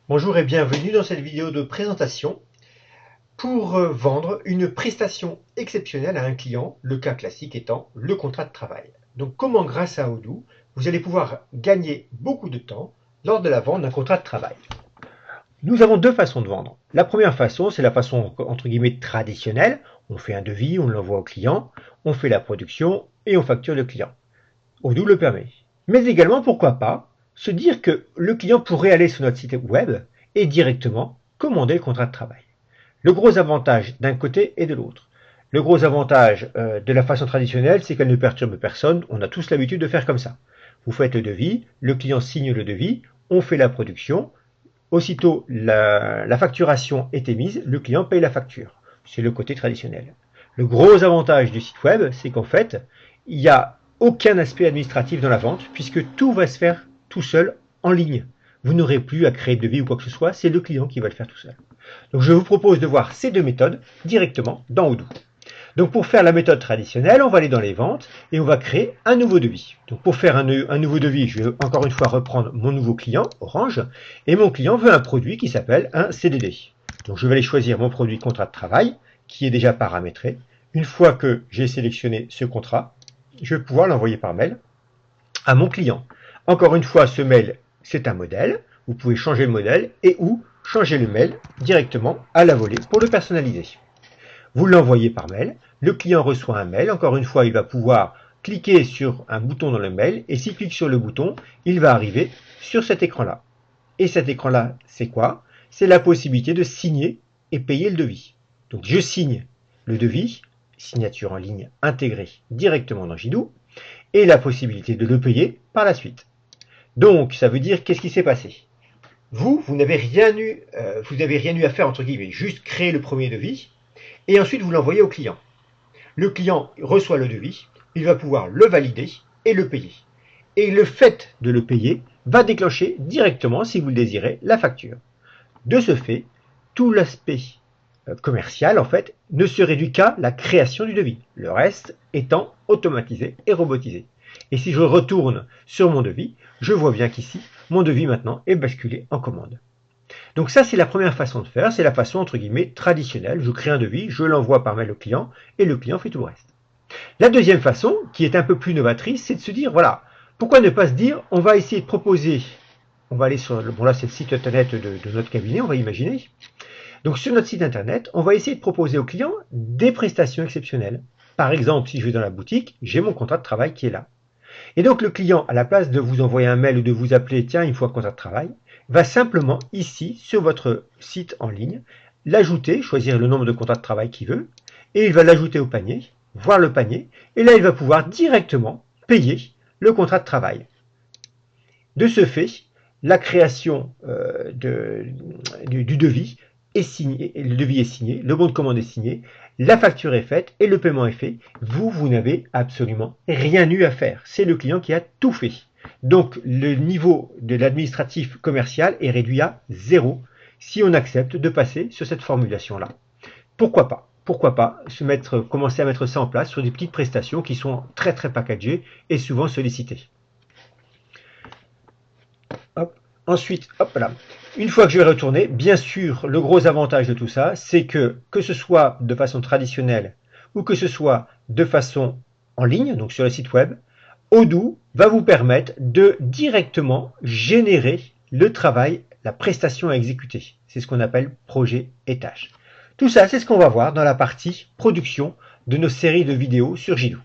Bonjour et bienvenue dans cette vidéo de présentation pour vendre une prestation exceptionnelle à un client, le cas classique étant le contrat de travail. Donc comment grâce à Odoo, vous allez pouvoir gagner beaucoup de temps lors de la vente d'un contrat de travail. Nous avons deux façons de vendre. La première façon, c'est la façon entre guillemets traditionnelle. On fait un devis, on l'envoie au client, on fait la production et on facture le client. Odoo le permet. Mais également, pourquoi pas, se dire que le client pourrait aller sur notre site web et directement commander le contrat de travail. Le gros avantage d'un côté et de l'autre. Le gros avantage de la façon traditionnelle, c'est qu'elle ne perturbe personne. On a tous l'habitude de faire comme ça. Vous faites le devis, le client signe le devis, on fait la production. Aussitôt la facturation est émise, le client paye la facture. C'est le côté traditionnel. Le gros avantage du site web, c'est qu'en fait, il n'y a aucun aspect administratif dans la vente, puisque tout va se faire tout seul en ligne. Vous n'aurez plus à créer de devis ou quoi que ce soit, c'est le client qui va le faire tout seul. Donc je vous propose de voir ces deux méthodes directement dans Odoo. Donc pour faire la méthode traditionnelle, on va aller dans les ventes et on va créer un nouveau devis. Donc pour faire un nouveau devis, je vais encore une fois reprendre mon nouveau client, Orange, et mon client veut un produit qui s'appelle un CDD. Donc je vais aller choisir mon produit contrat de travail, qui est déjà paramétré. Une fois que j'ai sélectionné ce contrat, je vais pouvoir l'envoyer par mail à mon client. Encore une fois, ce mail, c'est un modèle. Vous pouvez changer le modèle et ou changer le mail directement à la volée pour le personnaliser. Vous l'envoyez par mail, le client reçoit un mail, encore une fois il va pouvoir cliquer sur un bouton dans le mail et s'il clique sur le bouton, il va arriver sur cet écran-là. Et cet écran-là, c'est quoi? C'est la possibilité de signer et payer le devis. Donc je signe le devis, signature en ligne intégrée directement dans Jidou, et la possibilité de le payer par la suite. Donc ça veut dire qu'est-ce qui s'est passé? Vous n'avez rien eu à faire entre guillemets, juste créer le premier devis, et ensuite vous l'envoyez au client. Le client reçoit le devis, il va pouvoir le valider et le payer. Et le fait de le payer va déclencher directement, si vous le désirez, la facture. De ce fait, tout l'aspect commercial, en fait, ne se réduit qu'à la création du devis. Le reste étant automatisé et robotisé. Et si je retourne sur mon devis, je vois bien qu'ici, mon devis maintenant est basculé en commande. Donc ça, c'est la première façon de faire, c'est la façon entre guillemets traditionnelle. Je crée un devis, je l'envoie par mail au client et le client fait tout le reste. La deuxième façon, qui est un peu plus novatrice, c'est de se dire, voilà, pourquoi ne pas se dire, on va essayer de proposer, on va aller sur, bon là c'est le site internet de notre cabinet, on va imaginer. Donc sur notre site internet, on va essayer de proposer au client des prestations exceptionnelles. Par exemple, si je vais dans la boutique, j'ai mon contrat de travail qui est là. Et donc le client, à la place de vous envoyer un mail ou de vous appeler, tiens, il faut un contrat de travail, va simplement ici, sur votre site en ligne, l'ajouter, choisir le nombre de contrats de travail qu'il veut, et il va l'ajouter au panier, voir le panier, et là il va pouvoir directement payer le contrat de travail. De ce fait, la création du devis est signée, le devis est signé, le bon de commande est signé, la facture est faite et le paiement est fait. Vous n'avez absolument rien eu à faire. C'est le client qui a tout fait. Donc le niveau de l'administratif commercial est réduit à 0 si on accepte de passer sur cette formulation-là. Pourquoi pas? Pourquoi pas commencer à mettre ça en place sur des petites prestations qui sont très packagées et souvent sollicitées. Hop. Ensuite, hop là. Une fois que je vais retourner, bien sûr, le gros avantage de tout ça, c'est que ce soit de façon traditionnelle ou que ce soit de façon en ligne, donc sur le site web, Odoo va vous permettre de directement générer le travail, la prestation à exécuter. C'est ce qu'on appelle projet et tâches. Tout ça, c'est ce qu'on va voir dans la partie production de nos séries de vidéos sur Jidou.